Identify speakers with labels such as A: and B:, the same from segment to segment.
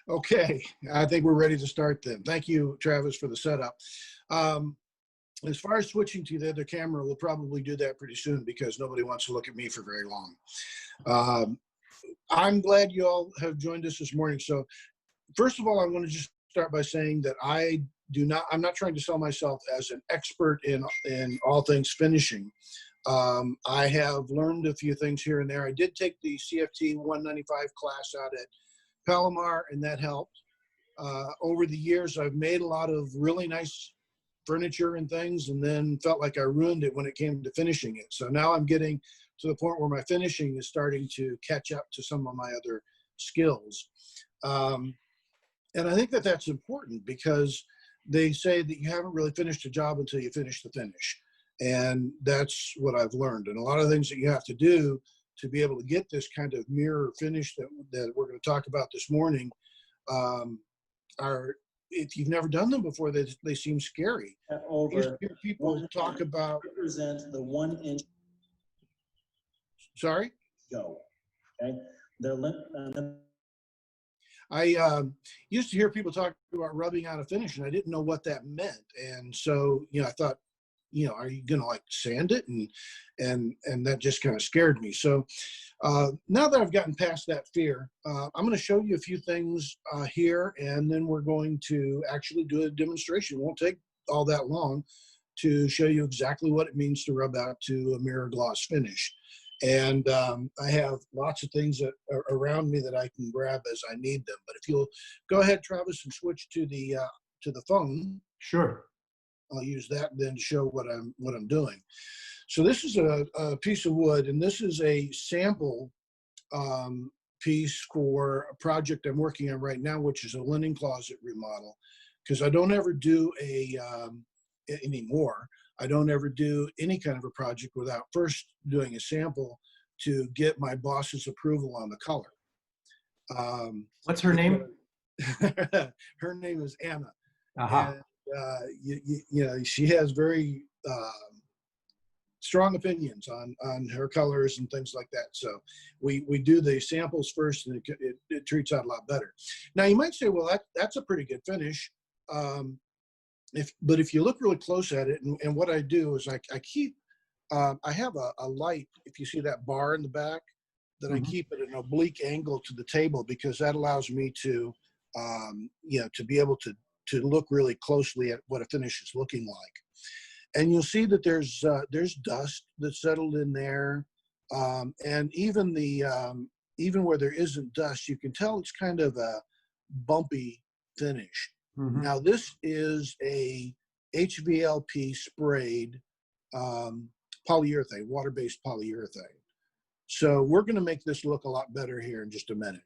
A: Okay, I think we're ready to start then. Thank you, Travis, for the setup. As far as switching to the other camera, we'll probably do that pretty soon because nobody wants to look at me for very long. I'm glad you all have joined us this morning. So first of all, I want to just start by saying that I'm not trying to sell myself as an expert in all things finishing. I have learned a few things here and there. I did take the CFT 195 class out at Palomar, and that helped. Over the years, I've made a lot of really nice furniture and things, and then felt like I ruined it when it came to finishing it. So now I'm getting to the point where my finishing is starting to catch up to some of my other skills. And I think that that's important because they say that you haven't really finished a job until you finish the finish. And that's what I've learned. And a lot of things that you have to do to be able to get this kind of mirror finish that we're going to talk about this morning are, if you've never done them before, they seem scary.
B: Over
A: people talk about
B: represent the 1 inch.
A: Sorry?
B: Go. Okay. They're
A: I used to hear people talk about rubbing out a finish, and I didn't know what that meant. And so, I thought, are you going to like sand it? And that just kind of scared me. So now that I've gotten past that fear, I'm going to show you a few things here, and then we're going to actually do a demonstration. It won't take all that long to show you exactly what it means to rub out to a mirror gloss finish. And I have lots of things that are around me that I can grab as I need them. But if you'll go ahead, Travis, and switch to the phone.
C: Sure.
A: I'll use that then to show what I'm doing. So this is a piece of wood, and this is a sample piece for a project I'm working on right now, which is a linen closet remodel. Because I don't ever do anymore. I don't ever do any kind of a project without first doing a sample to get my boss's approval on the color.
C: What's her name?
A: Her name is Anna.
C: Uh-huh.
A: And she has very strong opinions on her colors and things like that. So we do the samples first, and it treats out a lot better. Now you might say, well, that's a pretty good finish. But if you look really close at it, and what I do is I have a light, if you see that bar in the back, that I keep at an oblique angle to the table, because that allows me to, to be able to look really closely at what a finish is looking like. And you'll see that there's dust that's settled in there. And even even where there isn't dust, you can tell it's kind of a bumpy finish. Now this is a HVLP sprayed polyurethane, water-based polyurethane. So we're going to make this look a lot better here in just a minute.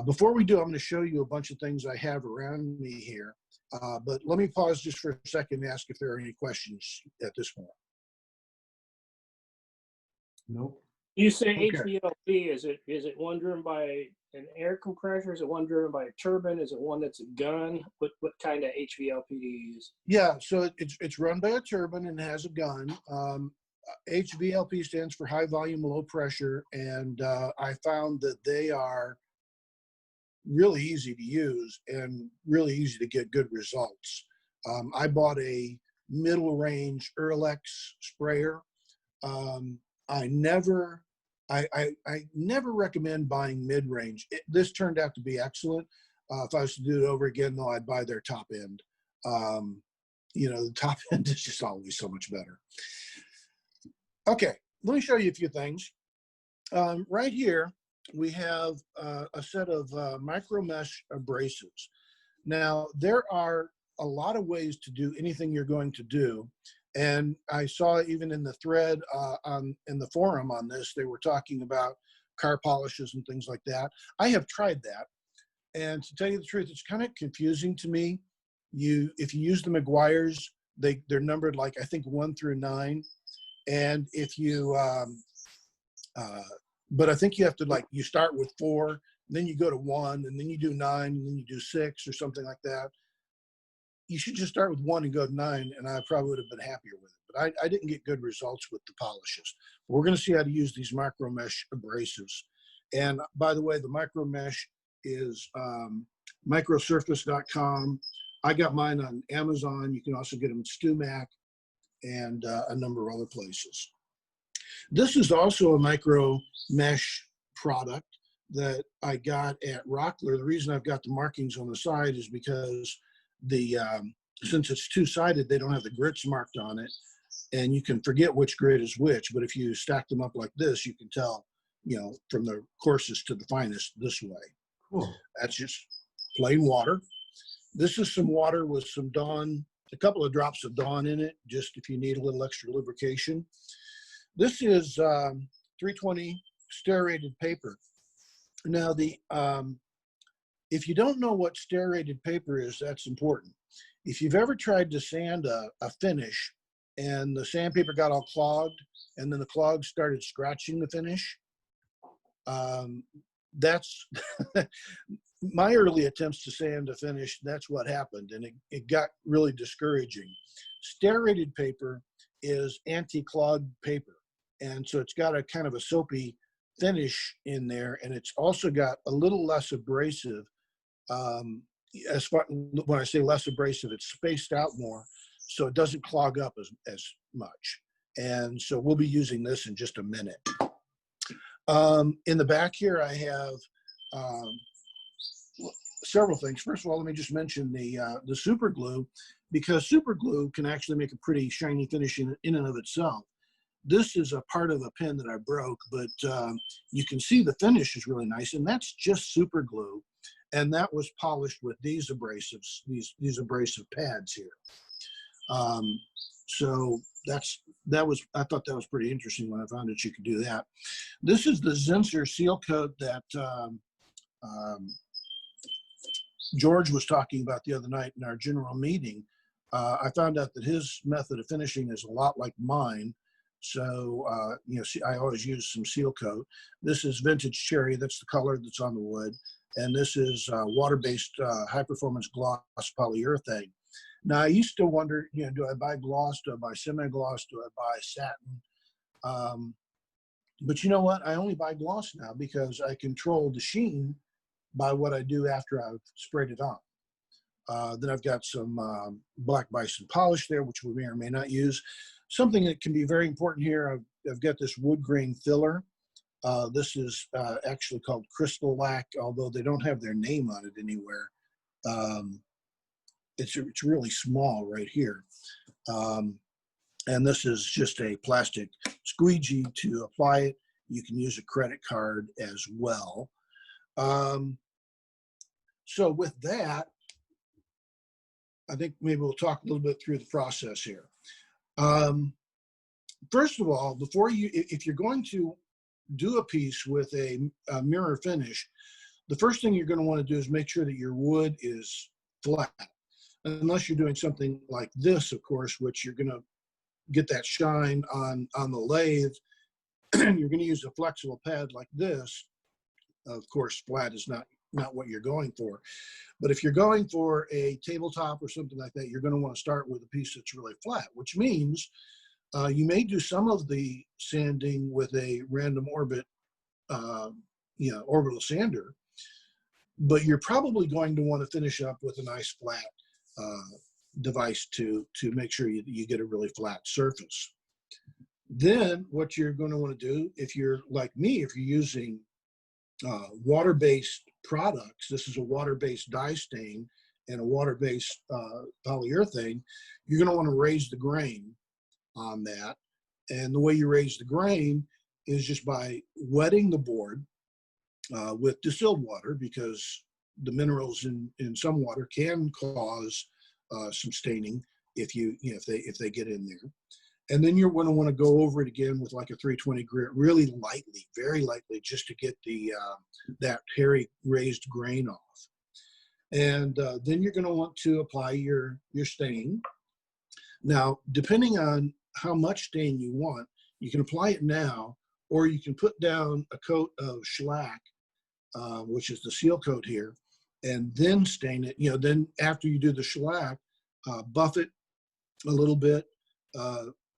A: Before we do, I'm going to show you a bunch of things I have around me here. But let me pause just for a second and ask if there are any questions at this point.
C: Nope.
D: You say
A: Okay.
D: HVLP, is it one driven by an air compressor? Is it one driven by a turbine? Is it one that's a gun? What kind of HVLP do you use?
A: Yeah, so it's run by a turbine and has a gun. HVLP stands for high volume, low pressure, and I found that they are really easy to use and really easy to get good results. I bought a middle range Erlex sprayer. I never recommend buying mid-range. This turned out to be excellent. If I was to do it over again, though, I'd buy their top end. The top end is just always so much better. Okay, let me show you a few things. Right here, we have a set of micro mesh abrasives. Now, there are a lot of ways to do anything you're going to do. And I saw even in the thread in the forum on this, they were talking about car polishes and things like that. I have tried that. And to tell you the truth, it's kind of confusing to me. If you use the Meguiar's, they're numbered like, I think 1 through 9. And if you, but I think you have to you start with 4, then you go to 1, and then you do 9, and then you do 6 or something like that. You should just start with 1 and go to 9, and I probably would have been happier with it. But I didn't get good results with the polishes. We're going to see how to use these micro mesh abrasives. And by the way, the micro mesh is microsurface.com. I got mine on Amazon. You can also get them at StuMac and a number of other places. This is also a micro mesh product that I got at Rockler. The reason I've got the markings on the side is because the since it's two-sided, they don't have the grits marked on it, and you can forget which grit is which. But if you stack them up like this, you can tell, you know, from the coarsest to the finest this way.
C: Cool.
A: That's just plain water. This is some water with some Dawn, a couple of drops of Dawn in it, just if you need a little extra lubrication. This is 320 stearated paper. Now, if you don't know what stearated paper is, that's important. If you've ever tried to sand a finish and the sandpaper got all clogged and then the clogs started scratching the finish, that's my early attempts to sand a finish. That's what happened, and it got really discouraging. Stearated paper is anti-clog paper, and so it's got a kind of a soapy finish in there, and it's also got a little less abrasive. As far when I say less abrasive, it's spaced out more, so it doesn't clog up as much. And so we'll be using this in just a minute. In the back here, I have several things. First of all, let me just mention the super glue, because super glue can actually make a pretty shiny finish in and of itself. This is a part of a pen that I broke, but you can see the finish is really nice, and that's just super glue, and that was polished with these abrasives, these abrasive pads here. So I thought that was pretty interesting when I found that you could do that. This is the Zinsser seal coat that George was talking about the other night in our general meeting. I found out that his method of finishing is a lot like mine. So, you know, I always use some seal coat. This is vintage cherry. That's the color that's on the wood. And this is water-based high-performance gloss polyurethane. Now, I used to wonder, you know, do I buy gloss? Do I buy semi-gloss? Do I buy satin? But you know what? I only buy gloss now because I control the sheen by what I do after I've sprayed it on. Then I've got some Black Bison polish there, which we may or may not use. Something that can be very important here, I've got this wood grain filler. This is actually called Crystal Lac, although they don't have their name on it anywhere. It's really small right here. And this is just a plastic squeegee to apply it. You can use a credit card as well. So with that, I think maybe we'll talk a little bit through the process here. First of all, if you're going to do a piece with a mirror finish, the first thing you're going to want to do is make sure that your wood is flat. Unless you're doing something like this, of course, which you're going to get that shine on the lathe. You're going to use a flexible pad like this. Of course, flat is not what you're going for. But if you're going for a tabletop or something like that, you're going to want to start with a piece that's really flat, which means you may do some of the sanding with a random orbit, orbital sander, but you're probably going to want to finish up with a nice flat device to make sure you get a really flat surface. Then what you're going to want to do, if you're like me, if you're using water-based products, this is a water-based dye stain and a water-based polyurethane, you're going to want to raise the grain on that. And the way you raise the grain is just by wetting the board with distilled water, because the minerals in some water can cause some staining if they get in there. And then you're going to want to go over it again with like a 320 grit, really lightly, very lightly, just to get that hairy raised grain off. And then you're going to want to apply your stain. Now, depending on how much stain you want, you can apply it now, or you can put down a coat of shellac, which is the seal coat here, and then stain it. Then after you do the shellac, buff it a little bit.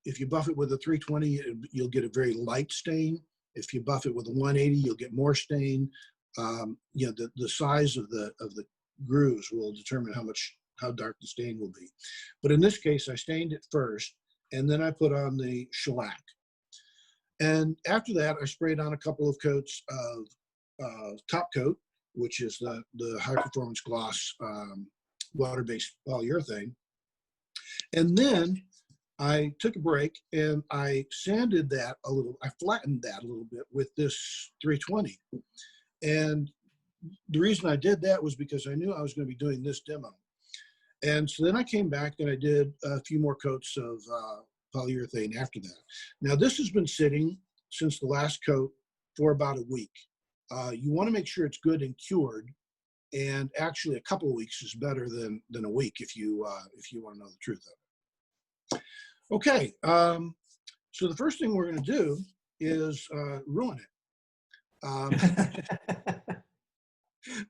A: If you buff it with a 320, you'll get a very light stain. If you buff it with a 180, you'll get more stain. You know, the size of the grooves will determine how dark the stain will be. But in this case, I stained it first, and then I put on the shellac. And after that, I sprayed on a couple of coats of top coat, which is the high performance gloss water-based polyurethane. And then I took a break and I sanded that a little, I flattened that a little bit with this 320. And the reason I did that was because I knew I was going to be doing this demo. And so then I came back and I did a few more coats of polyurethane after that. Now this has been sitting since the last coat for about a week. You want to make sure it's good and cured, and actually a couple of weeks is better than a week if you want to know the truth of it. Okay, so the first thing we're going to do is ruin it.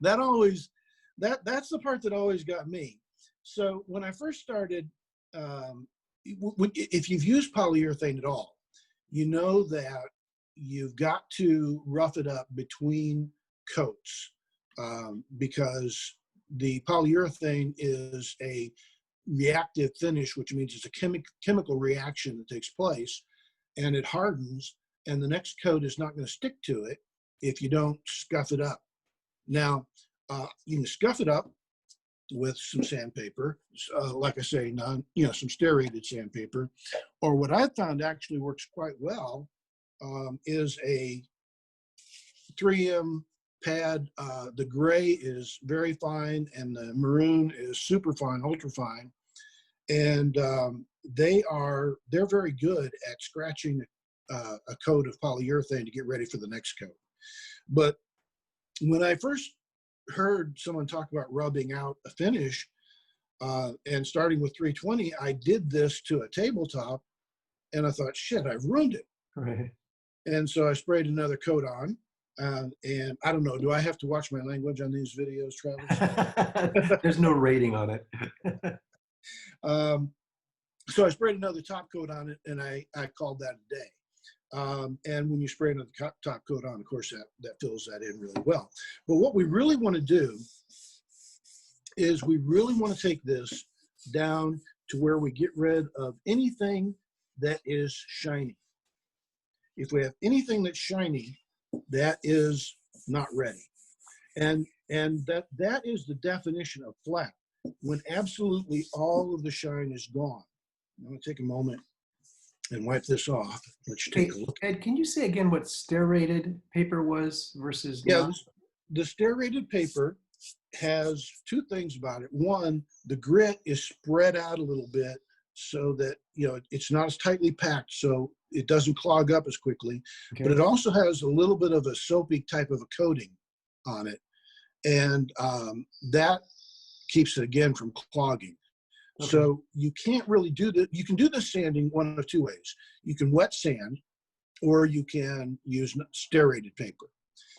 A: That's the part that always got me. So when I first started, if you've used polyurethane at all, you know that you've got to rough it up between coats because the polyurethane is a reactive finish, which means it's a chemical reaction that takes place, and it hardens, and the next coat is not going to stick to it if you don't scuff it up. Now, you can scuff it up with some sandpaper, like I say, some stearated sandpaper, or what I found actually works quite well is a 3M pad. The gray is very fine, and the maroon is super fine, ultra fine, and they're very good at scratching a coat of polyurethane to get ready for the next coat. But when I first heard someone talk about rubbing out a finish and starting with 320, I did this to a tabletop, and I thought, shit, I've ruined it.
C: Right.
A: And so I sprayed another coat on, and I don't know, do I have to watch my language on these videos, Travis?
C: There's no rating on it.
A: So I sprayed another top coat on it, and I called that a day. And when you spray another top coat on, of course, that fills that in really well. But what we really want to do is we really want to take this down to where we get rid of anything that is shiny. If we have anything that's shiny, that is not ready. And that is the definition of flat, when absolutely all of the shine is gone. I'm going to take a moment and wipe this off. Let you take a look.
C: Ed, can you say again what stearated paper was versus
A: Yeah,
C: not?
A: the stearated paper has two things about it. One, the grit is spread out a little bit so that, it's not as tightly packed, so it doesn't clog up as quickly.
C: Okay.
A: But it also has a little bit of a soapy type of a coating on it. And that keeps it, again, from clogging. Okay. So you can't really do that. You can do the sanding one of two ways. You can wet sand, or you can use stearated paper.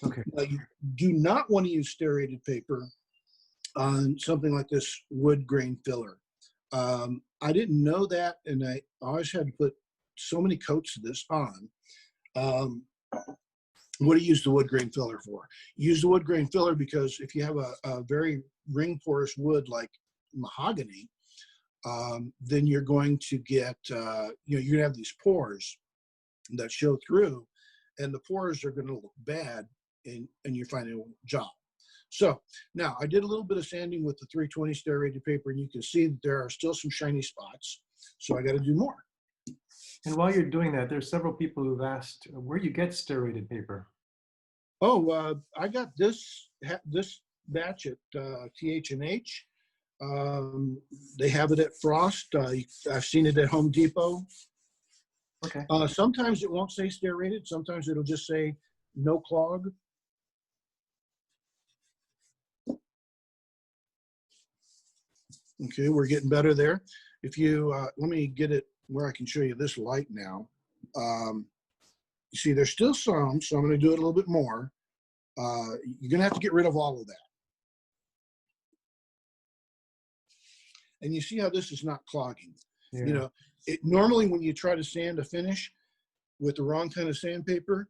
C: Okay.
A: Now, you do not want to use stearated paper on something like this wood grain filler. I didn't know that, and I always had to put so many coats of this on. What do you use the wood grain filler for? You use the wood grain filler because if you have a very ring porous wood like mahogany, then you're going to get, you're going to have these pores that show through, and the pores are going to look bad in your final job. So now I did a little bit of sanding with the 320 stearated paper, and you can see that there are still some shiny spots. So I got to do more.
C: And while you're doing that, there's several people who've asked where you get stearated paper.
A: Oh, I got this batch at TH&H. They have it at Frost. I've seen it at Home Depot.
C: Okay.
A: Sometimes it won't say stearated. Sometimes it'll just say no clog. Okay, we're getting better there. If you, let me get it where I can show you this light now. You see, there's still some, so I'm going to do it a little bit more. You're going to have to get rid of all of that. And you see how this is not clogging.
C: Yeah.
A: Normally when you try to sand a finish with the wrong kind of sandpaper,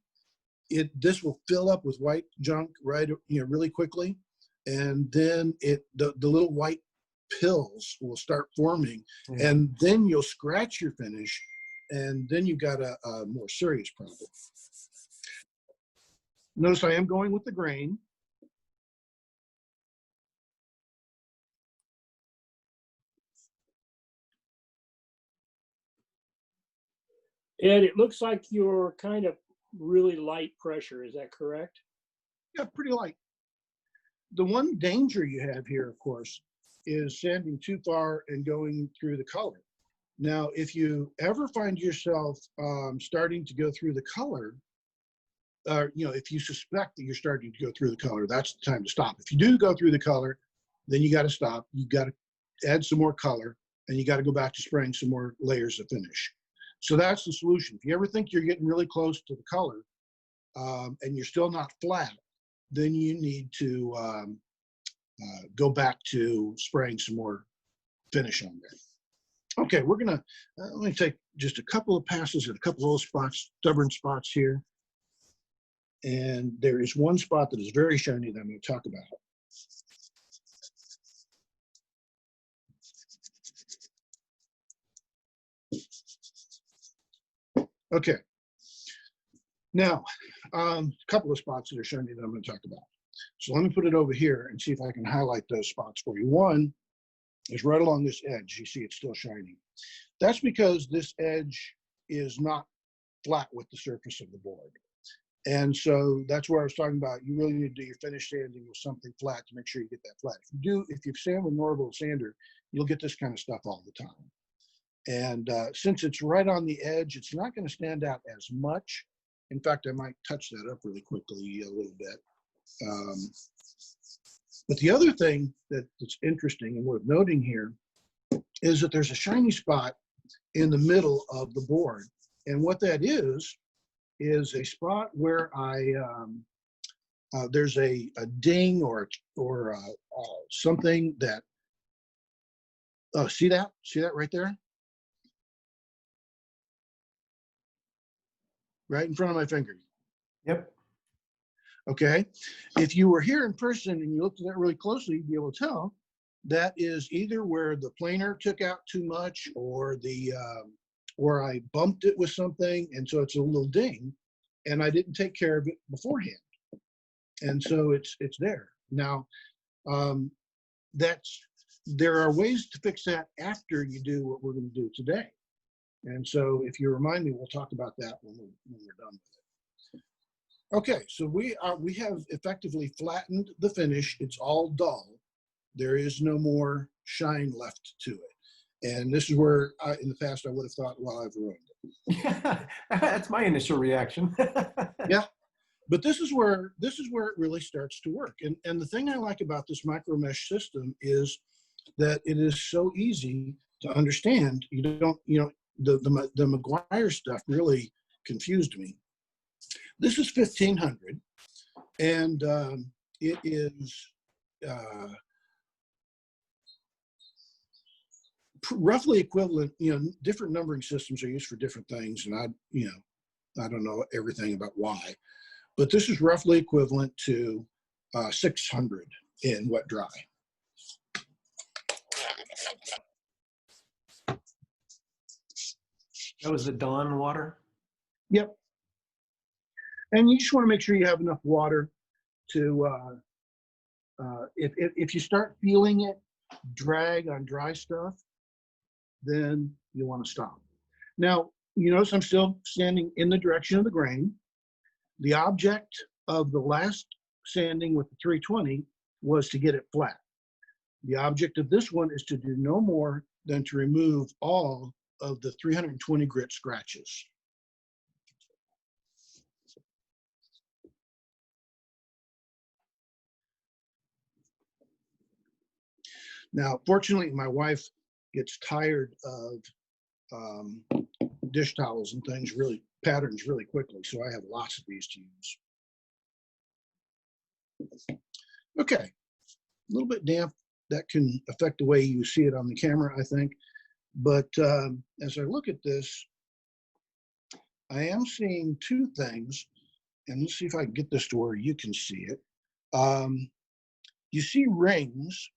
A: this will fill up with white junk really quickly, and then the little white pills will start forming, and then you'll scratch your finish, and then you've got a more serious problem. Notice I am going with the grain.
D: Ed, it looks like you're kind of really light pressure. Is that correct?
A: Yeah, pretty light. The one danger you have here, of course, is sanding too far and going through the color. Now, if you ever find yourself starting to go through the color, if you suspect that you're starting to go through the color, that's the time to stop. If you do go through the color, then you got to stop. You got to add some more color, and you got to go back to spraying some more layers of finish. So that's the solution. If you ever think you're getting really close to the color and you're still not flat, then you need to go back to spraying some more finish on there. Okay, we're gonna, let me take just a couple of passes at a couple of little spots, stubborn spots here. And there is one spot that is very shiny that I'm gonna talk about. Okay, now, a couple of spots that are shiny that I'm going to talk about. So let me put it over here and see if I can highlight those spots for you. One is right along this edge. You see it's still shining. That's because this edge is not flat with the surface of the board. And so that's where I was talking about. You really need to do your finish sanding with something flat to make sure you get that flat. If you sand with a normal sander, you'll get this kind of stuff all the time. And since it's right on the edge, it's not going to stand out as much. In fact, I might touch that up really quickly a little bit. But the other thing that's interesting and worth noting here is that there's a shiny spot in the middle of the board. And what that is a spot where there's a ding or something that, oh, see that? See that right there? Right in front of my finger.
C: Yep.
A: Okay. If you were here in person and you looked at that really closely, you'd be able to tell that is either where the planer took out too much or or I bumped it with something, and so it's a little ding, and I didn't take care of it beforehand. And so it's there. Now, there are ways to fix that after you do what we're going to do today. And so if you remind me, we'll talk about that when we're done with it. Okay, so we have effectively flattened the finish. It's all dull. There is no more shine left to it. And this is where in the past I would have thought, well, I've ruined it.
C: Yeah, that's my initial reaction.
A: Yeah, but this is where it really starts to work. And the thing I like about this micro mesh system is that it is so easy to understand. The McGuire stuff really confused me. This is 1500, and it is roughly equivalent. Different numbering systems are used for different things, and I don't know everything about why, but this is roughly equivalent to 600 in wet dry.
C: That was the Dawn water?
A: Yep. And you just want to make sure you have enough water to, if you start feeling it drag on dry stuff, then you want to stop. Now, you notice I'm still standing in the direction of the grain. The object of the last sanding with the 320 was to get it flat. The object of this one is to do no more than to remove all of the 320 grit scratches. Now, fortunately, my wife gets tired of dish towels and things, patterns really quickly, so I have lots of these to use. Okay, a little bit damp. That can affect the way you see it on the camera, I think. But as I look at this, I am seeing two things. and let's see if I can get this to where you can see it. You see rings.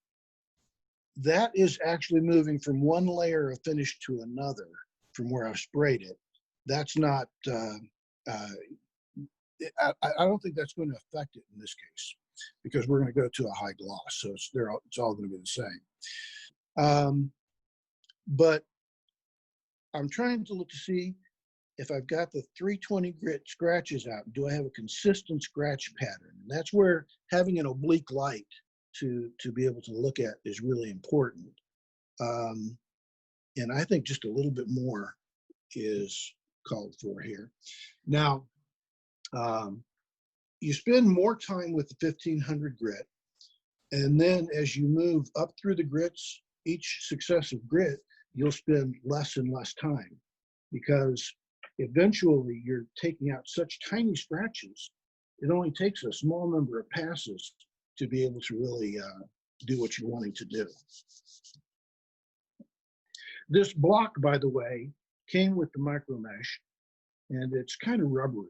A: That is actually moving from one layer of finish to another from where I've sprayed it. That's not, I don't think that's going to affect it in this case because we're going to go to a high gloss. So it's all going to be the same. But I'm trying to look to see if I've got the 320 grit scratches out. Do I have a consistent scratch pattern? And that's where having an oblique light to be able to look at is really important. And I think just a little bit more is called for here. Now, you spend more time with the 1500 grit, and then as you move up through the grits, each successive grit, you'll spend less and less time because eventually you're taking out such tiny scratches. It only takes a small number of passes to be able to really do what you're wanting to do. This block, by the way, came with the micro mesh, and it's kind of rubbery.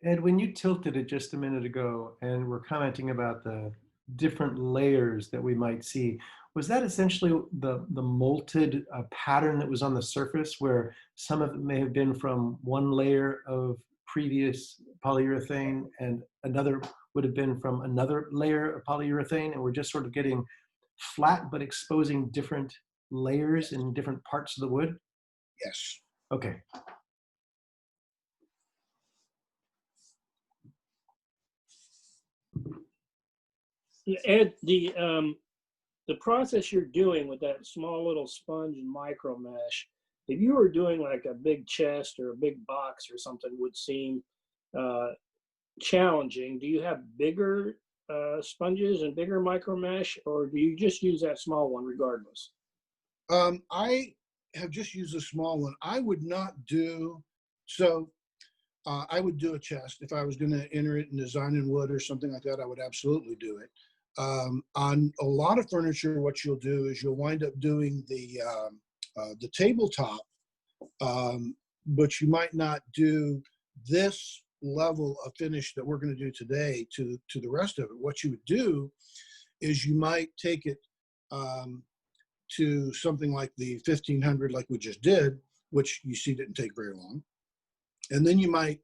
C: Ed, when you tilted it just a minute ago and were commenting about the different layers that we might see, was that essentially the molted pattern that was on the surface where some of it may have been from one layer of previous polyurethane and another would have been from another layer of polyurethane, and we're just sort of getting flat but exposing different layers in different parts of the wood?
A: Yes.
C: Okay.
D: Ed, the process you're doing with that small little sponge and micro mesh, if you were doing like a big chest or a big box or something, would seem challenging. Do you have bigger sponges and bigger micro mesh, or do you just use that small one regardless?
A: I have just used a small one. I would not do, so I would do a chest. If I was going to enter it in design in wood or something like that, I would absolutely do it. On a lot of furniture, what you'll do is you'll wind up doing the tabletop, but you might not do this level of finish that we're going to do today to the rest of it. What you would do is you might take it to something like the 1500, like we just did, which you see didn't take very long. And then you might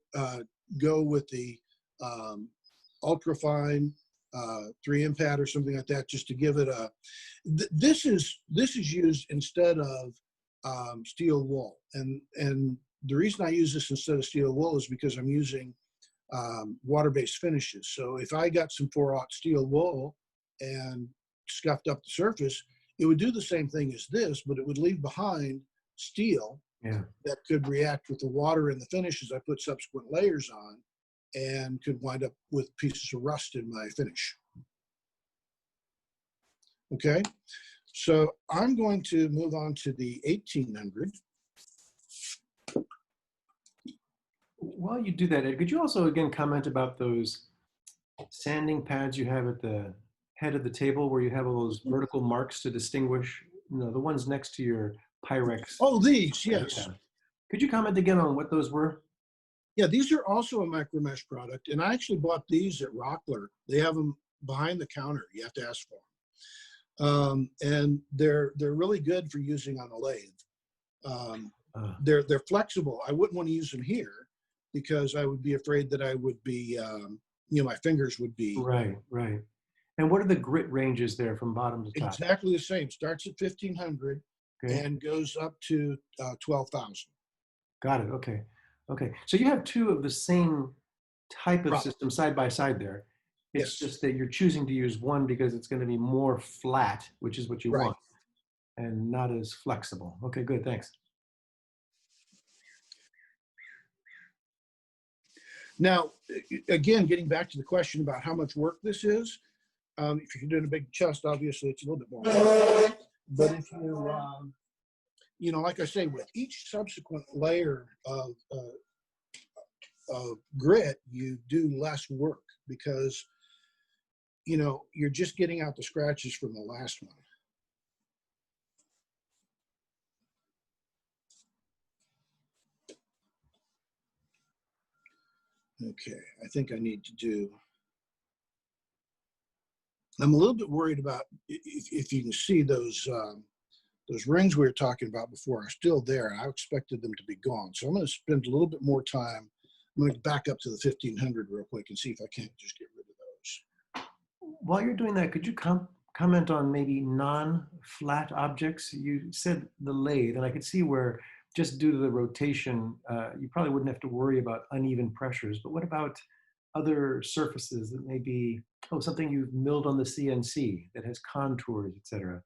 A: go with the ultra fine 3M pad or something like that, just to give it a. This is used instead of steel wool, and the reason I use this instead of steel wool is because I'm using water-based finishes. So if I got some 4/0 steel wool and scuffed up the surface, it would do the same thing as this, but it would leave behind steel that could react with the water and the finish as I put subsequent layers on, and could wind up with pieces of rust in my finish. Okay, so I'm going to move on to the 1800.
C: While you do that, Ed, could you also again comment about those sanding pads you have at the head of the table where you have all those vertical marks to distinguish, you know, the ones next to your Pyrex?
A: Oh, these, yes.
C: Yeah. Could you comment again on what those were?
A: Yeah, these are also a micro mesh product, and I actually bought these at Rockler. They have them behind the counter. You have to ask for them, and they're really good for using on a lathe. They're flexible. I wouldn't want to use them here because I would be afraid that I would be, you know, my fingers would be.
C: Right. And what are the grit ranges there from bottom to top?
A: Exactly the same. Starts at 1500 and goes up to 12,000.
C: Got it. Okay. So you have two of the same type of system side by side there. It's just that you're choosing to use one because it's going to be more flat, which is what you want, and not as flexible. Okay, good. Thanks.
A: Now, again, getting back to the question about how much work this is, if you're doing a big chest, obviously it's a little bit more. But if you, you know, like I say, with each subsequent layer of grit, you do less work because, you know, you're just getting out the scratches from the last one. Okay, I think I need to do. I'm a little bit worried about if you can see those rings we were talking about before are still there. I expected them to be gone. So I'm going to spend a little bit more time. I'm going to back up to the 1500 real quick and see if I can't just get rid of those.
C: While you're doing that, could you comment on maybe non-flat objects? You said the lathe, and I could see where just due to the rotation, you probably wouldn't have to worry about uneven pressures. But what about other surfaces that may be, something you've milled on the CNC that has contours, etc.?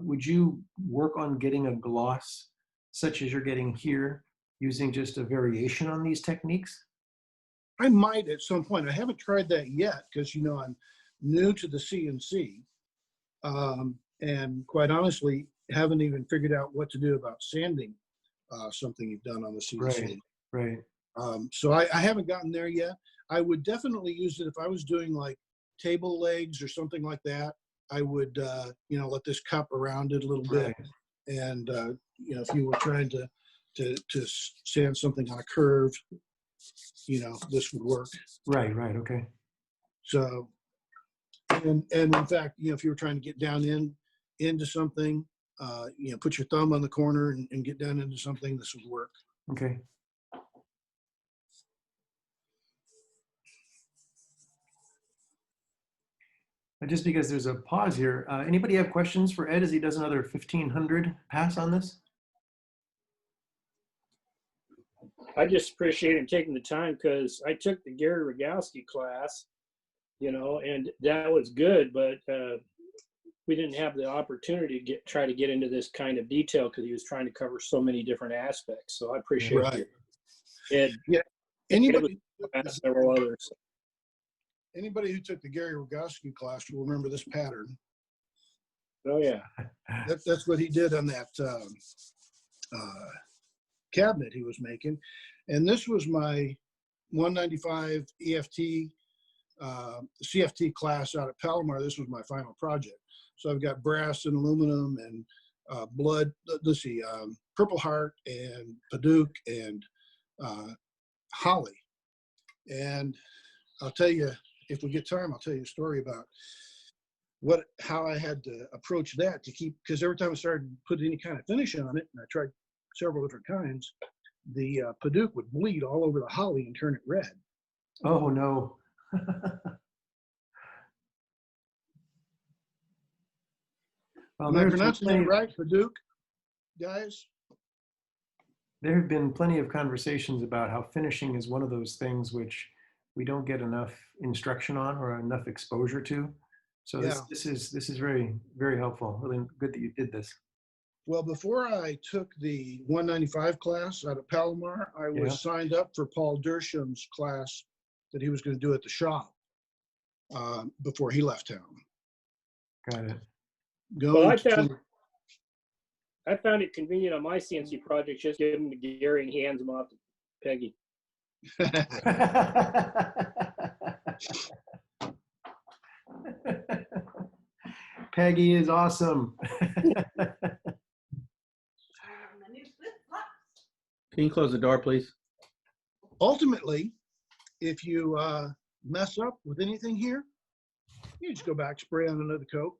C: Would you work on getting a gloss such as you're getting here using just a variation on these techniques?
A: I might at some point. I haven't tried that yet because, I'm new to the CNC. And quite honestly, haven't even figured out what to do about sanding something you've done on the CNC.
C: Right.
A: So I haven't gotten there yet. I would definitely use it if I was doing like table legs or something like that. I would, let this cup around it a little bit. And, if you were trying to sand something on a curve, this would work.
C: Right. Okay.
A: So, and in fact, if you were trying to get down into something, put your thumb on the corner and get down into something, this would work.
C: Okay. Just because there's a pause here, anybody have questions for Ed as he does another 1500 pass on this?
D: I just appreciate him taking the time because I took the Gary Rogowski class, and that was good, but we didn't have the opportunity to try to get into this kind of detail because he was trying to cover so many different aspects. So I appreciate
A: Right.
D: it.
A: Yeah. Anybody
D: Several others.
A: Anybody who took the Gary Rogowski class will remember this pattern.
D: Oh yeah.
A: That's what he did on that cabinet he was making. And this was my 195 EFT CFT class out at Palomar. This was my final project. So I've got brass and aluminum and Purple Heart and Paduke and Holly. And I'll tell you, if we get time, I'll tell you a story about how I had to approach that to keep, because every time I started to put any kind of finish on it, and I tried several different kinds, the Paduke would bleed all over the holly and turn it red.
C: Oh no. Well,
A: Am I pronouncing that right, Paduke, guys?
C: There have been plenty of conversations about how finishing is one of those things which we don't get enough instruction on or enough exposure to. So
A: Yeah.
C: this is very, very helpful. Really good that you did this.
A: Well, before I took the 195 class out of Palomar, I was signed up for Paul Dersham's class that he was going to do at the shop before he left town.
C: Got it.
D: Well, I found it convenient on my CNC project, just give them to Gary and he hands them off to Peggy.
C: Peggy is awesome.
E: Can you close the door, please?
A: Ultimately, if you mess up with anything here, you just go back, spray on another coat.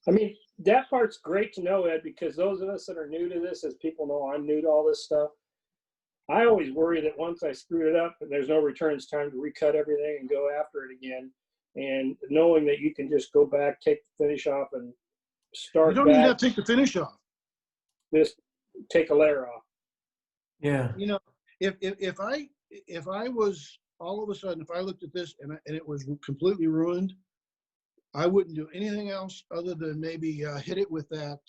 D: I mean, that part's great to know, Ed, because those of us that are new to this, as people know, I'm new to all this stuff. I always worry that once I screwed it up and there's no return, it's time to recut everything and go after it again. And knowing that you can just go back, take the finish off and start
A: You don't
D: back,
A: even have to take the finish off.
D: just take a layer off.
C: Yeah.
A: You know, if I was all of a sudden, if I looked at this and it was completely ruined, I wouldn't do anything else other than maybe hit it with that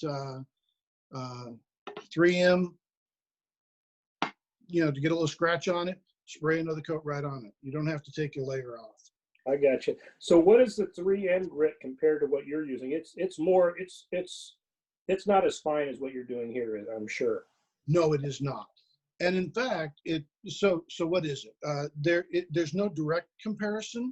A: 3M, to get a little scratch on it, spray another coat right on it. You don't have to take your layer off.
D: I got you. So what is the 3M grit compared to what you're using? It's more, it's not as fine as what you're doing here, I'm sure.
A: No, it is not. And in fact, so what is it? There's no direct comparison.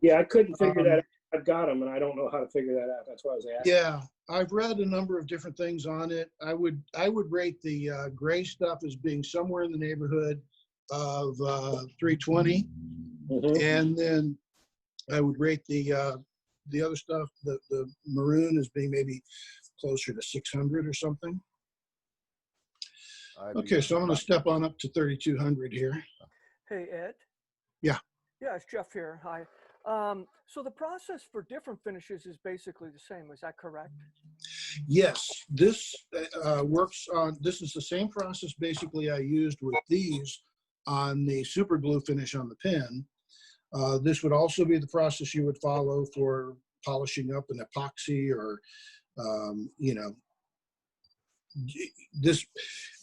D: Yeah, I couldn't figure that out. I've got them and I don't know how to figure that out. That's why I was asking.
A: Yeah, I've read a number of different things on it. I would rate the gray stuff as being somewhere in the neighborhood of 320, and then I would rate the other stuff, the maroon, as being maybe closer to 600 or something. Okay, so I'm going to step on up to 3200 here.
F: Hey, Ed.
A: Yeah.
F: Yeah, it's Jeff here. Hi. So the process for different finishes is basically the same. Is that correct?
A: Yes, this works on, this is the same process basically I used with these on the super glue finish on the pen. This would also be the process you would follow for polishing up an epoxy or, you know, this,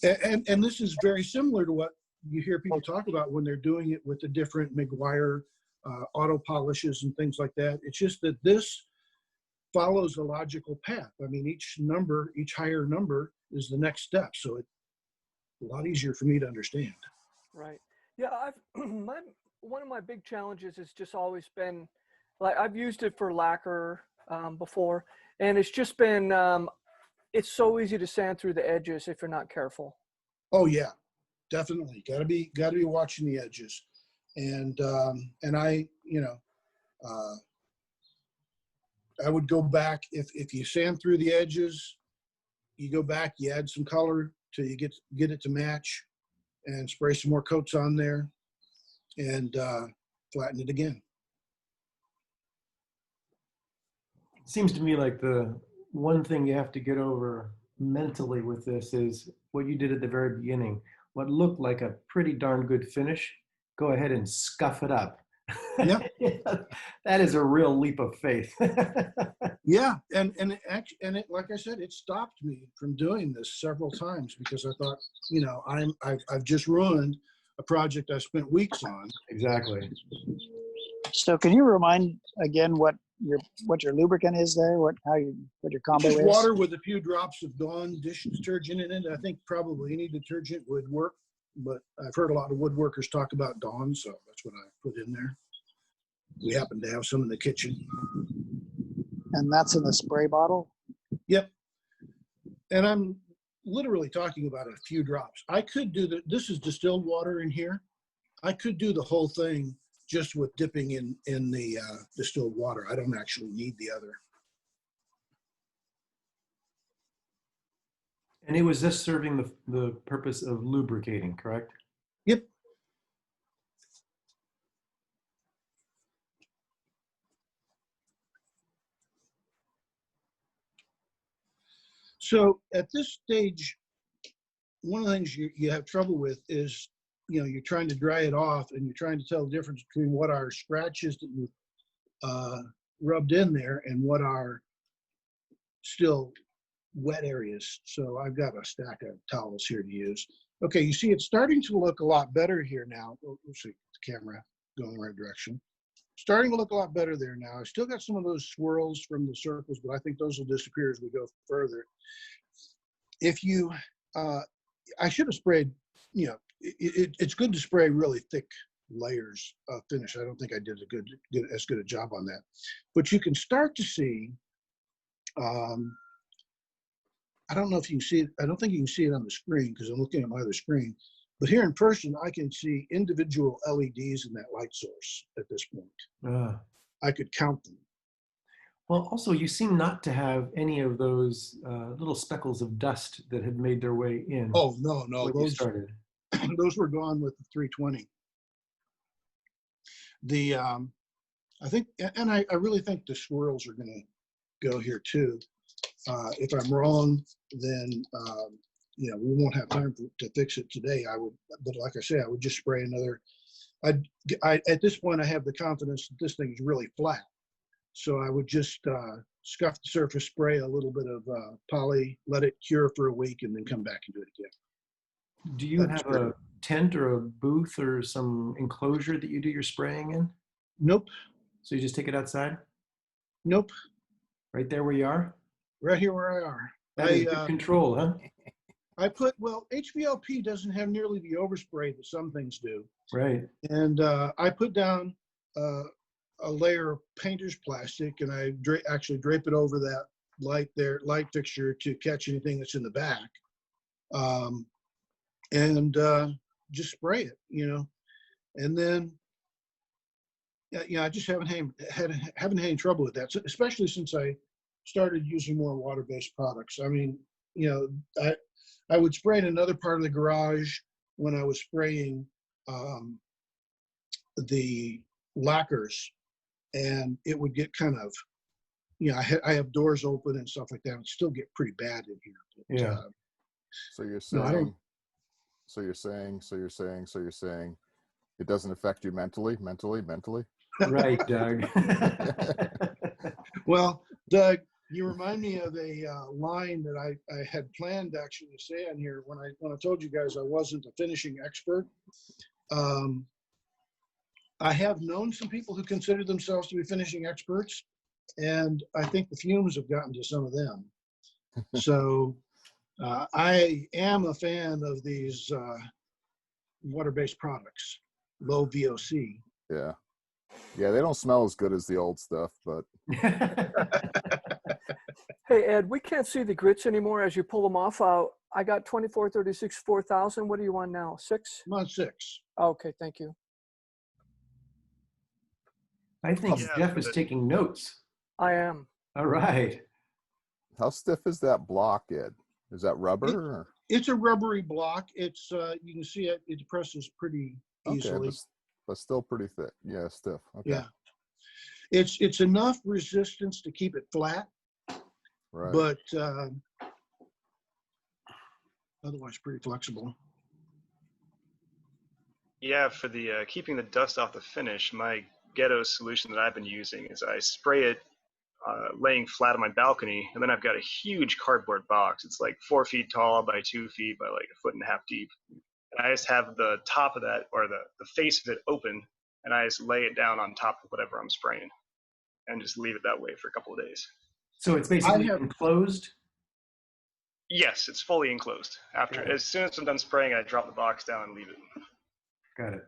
A: and this is very similar to what you hear people talk about when they're doing it with the different Meguiar auto polishes and things like that. It's just that this follows a logical path. I mean, each number, each higher number is the next step. So it's a lot easier for me to understand.
F: Right. Yeah, one of my big challenges has just always been, like, I've used it for lacquer before, and it's just been, it's so easy to sand through the edges if you're not careful.
A: Oh yeah, definitely. Gotta be watching the edges. And I, you know, I would go back if you sand through the edges, you go back, you add some color till you get it to match, and spray some more coats on there, and flatten it again.
C: It seems to me like the one thing you have to get over mentally with this is what you did at the very beginning. What looked like a pretty darn good finish, go ahead and scuff it up.
A: Yeah.
C: That is a real leap of faith.
A: Yeah, and it, like I said, it stopped me from doing this several times because I thought, you know, I've just ruined a project I spent weeks on.
C: Exactly.
G: So can you remind again what your lubricant is there? What your combo
A: Just
G: is?
A: water with a few drops of Dawn dish detergent in it. I think probably any detergent would work, but I've heard a lot of woodworkers talk about Dawn, so that's what I put in there. We happen to have some in the kitchen.
G: And that's in the spray bottle?
A: Yep. And I'm literally talking about a few drops. I could do this is distilled water in here. I could do the whole thing just with dipping in the distilled water. I don't actually need the other.
C: And it was just serving the purpose of lubricating, correct?
A: Yep. So at this stage, one of the things you have trouble with is, you know, you're trying to dry it off and you're trying to tell the difference between what are scratches that you rubbed in there and what are still wet areas. So I've got a stack of towels here to use. Okay, you see it's starting to look a lot better here now. Let's see, the camera going the right direction. Starting to look a lot better there now. I still got some of those swirls from the circles, but I think those will disappear as we go further. If you, I should have sprayed, you know, it's good to spray really thick layers of finish. I don't think I did as good a job on that. But you can start to see, I don't know if you can see it, I don't think you can see it on the screen because I'm looking at my other screen. But here in person, I can see individual LEDs in that light source at this point. I could count them.
C: Well, also, you seem not to have any of those little speckles of dust that had made their way in.
A: Oh, no,
C: when you started.
A: Those were gone with the 320. The, I think, and I really think the swirls are going to go here too. If I'm wrong, then, you know, we won't have time to fix it today. But like I say, I would just spray another. At this point, I have the confidence that this thing is really flat. So I would just scuff the surface, spray a little bit of poly, let it cure for a week, and then come back and do it again.
C: Do you have a tent or a booth or some enclosure that you do your spraying in?
A: Nope.
C: So you just take it outside?
A: Nope.
C: Right there where you are?
A: Right here where I are.
C: That is good control, huh?
A: Well, HVLP doesn't have nearly the overspray that some things do.
C: Right.
A: And I put down a layer of painter's plastic, and I actually drape it over that light fixture to catch anything that's in the back. And just spray it, and then, I just haven't had any trouble with that, especially since I started using more water-based products. I mean, I would spray in another part of the garage when I was spraying the lacquers, and it would get kind of, I have doors open and stuff like that. It would still get pretty bad in here. But,
C: Yeah.
H: So you're
A: No, I
H: saying,
A: don't-
H: so you're saying it doesn't affect you mentally?
C: Right, Doug.
A: Well, Doug, you remind me of a line that I had planned actually to say on here when I told you guys I wasn't a finishing expert. I have known some people who consider themselves to be finishing experts, and I think the fumes have gotten to some of them. So I am a fan of these water-based products, low VOC.
H: Yeah. Yeah, they don't smell as good as the old stuff, but
F: Hey, Ed, we can't see the grits anymore as you pull them off. I got 24, 36, 4,000. What do you want now? 6?
A: I'm on 6.
F: Okay, thank you.
C: I think
I: Yeah,
C: Jeff is taking notes.
F: I am.
C: All right.
H: how stiff is that block, Ed? Is that rubber? Or?
A: It's a rubbery block. It's you can see it depresses pretty easily.
H: Okay, but still pretty thick. Yeah, stiff. Okay.
A: Yeah. It's enough resistance to keep it flat,
H: Right.
A: but otherwise pretty flexible.
I: Yeah, for the keeping the dust off the finish, my ghetto solution that I've been using is I spray it laying flat on my balcony, and then I've got a huge cardboard box. It's like 4 feet tall by 2 feet by like 1.5 feet deep. And I just have the top of that, or the face of it open, and I just lay it down on top of whatever I'm spraying and just leave it that way for a couple of days.
C: So it's basically
A: have-
C: enclosed?
I: Yes, it's fully enclosed. As soon as I'm done spraying, I drop the box down and leave it.
C: Got it.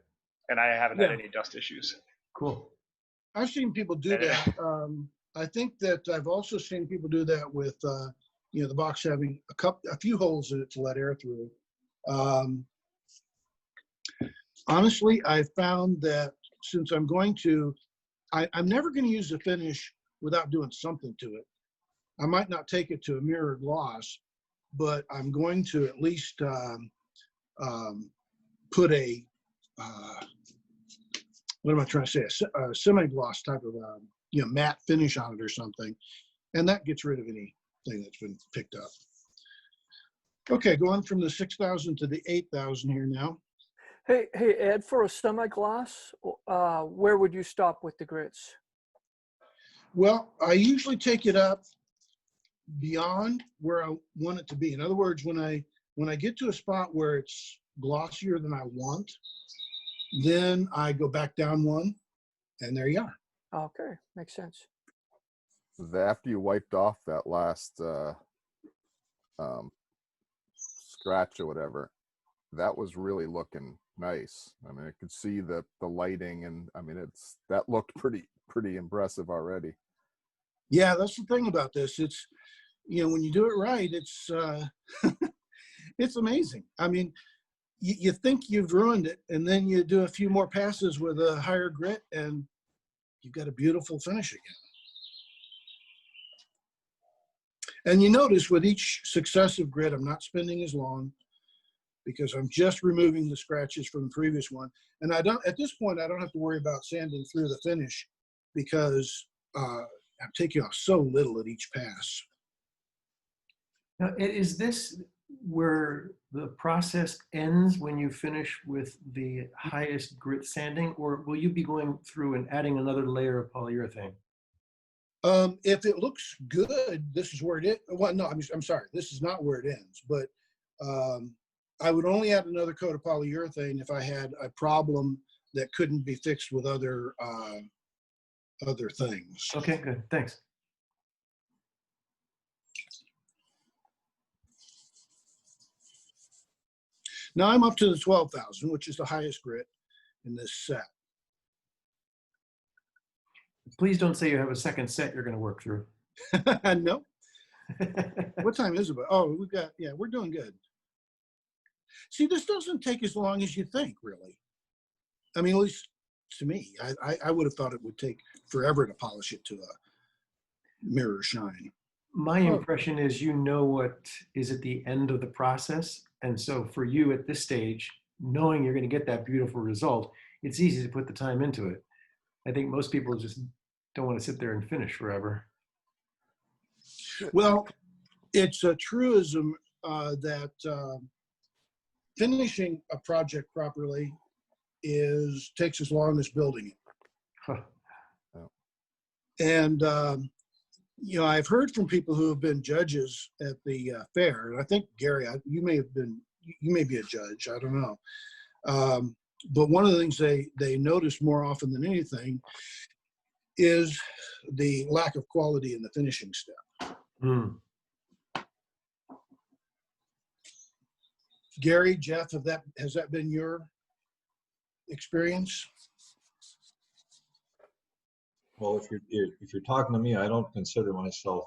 I: And I haven't had any dust issues.
C: Cool.
A: I've seen people do that. I think that I've also seen people do that with, the box having a few holes in it to let air through. Honestly, I found that since I'm never going to use the finish without doing something to it. I might not take it to a mirror gloss, but I'm going to at least put a, what am I trying to say? A semi-gloss type of, matte finish on it or something. And that gets rid of anything that's been picked up. Okay, going from the 6,000 to the 8,000 here now.
F: Hey, Ed, for a semi-gloss, where would you stop with the grits?
A: Well, I usually take it up beyond where I want it to be. In other words, when I get to a spot where it's glossier than I want, then I go back down one, and there you are.
F: Okay, makes sense.
H: After you wiped off that last scratch or whatever, that was really looking nice. I mean, I could see the lighting, and I mean, that looked pretty impressive already.
A: Yeah, that's the thing about this. It's, when you do it right, it's it's amazing. I mean, you think you've ruined it, and then you do a few more passes with a higher grit, and you've got a beautiful finish again. And you notice with each successive grit, I'm not spending as long because I'm just removing the scratches from the previous one. And at this point, I don't have to worry about sanding through the finish because I'm taking off so little at each pass.
C: Now, is this where the process ends when you finish with the highest grit sanding, or will you be going through and adding another layer of polyurethane?
A: If it looks good, this is where it is. Well, no, I'm sorry. This is not where it ends, but I would only add another coat of polyurethane if I had a problem that couldn't be fixed with other things.
C: Okay, good. Thanks.
A: Now I'm up to the 12,000, which is the highest grit in this set.
C: Please don't say you have a second set you're going to work through.
A: No. What time is it? Oh, we're doing good. See, this doesn't take as long as you think, really. I mean, at least to me, I would have thought it would take forever to polish it to a mirror shine.
C: My impression is you know what is at the end of the process. And so for you at this stage, knowing you're going to get that beautiful result, it's easy to put the time into it. I think most people just don't want to sit there and finish forever.
A: Well, it's a truism that finishing a project properly takes as long as building it.
C: Huh.
A: And you know, I've heard from people who have been judges at the fair, and I think Gary, you may be a judge. I don't know. But one of the things they notice more often than anything is the lack of quality in the finishing step.
C: Mm.
A: Gary, Jeff, has that been your experience?
J: Well, if you're talking to me, I don't consider myself.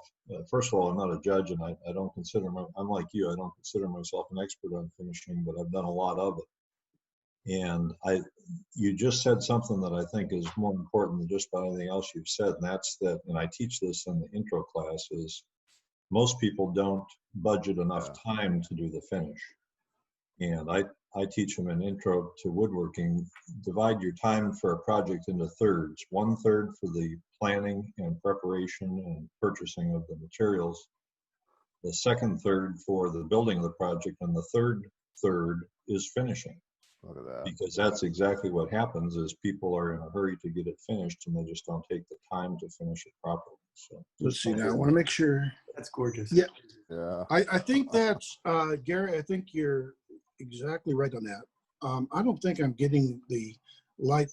J: First of all, I'm not a judge, and I don't consider I'm like you. I don't consider myself an expert on finishing, but I've done a lot of it. And you just said something that I think is more important than just about anything else you've said, and that's that. And I teach this in the intro class: is most people don't budget enough time to do the finish. And I teach them an intro to woodworking. Divide your time for a project into thirds. 1/3 for the planning and preparation and purchasing of the materials. The second third for the building of the project, and the third is finishing.
H: Look at that.
J: Because that's exactly what happens is people are in a hurry to get it finished, and they just don't take the time to finish it properly. So
A: Let's see now. I want to make sure.
C: That's gorgeous.
A: Yeah.
H: Yeah.
A: I think that's, Gary, I think you're exactly right on that. I don't think I'm getting the light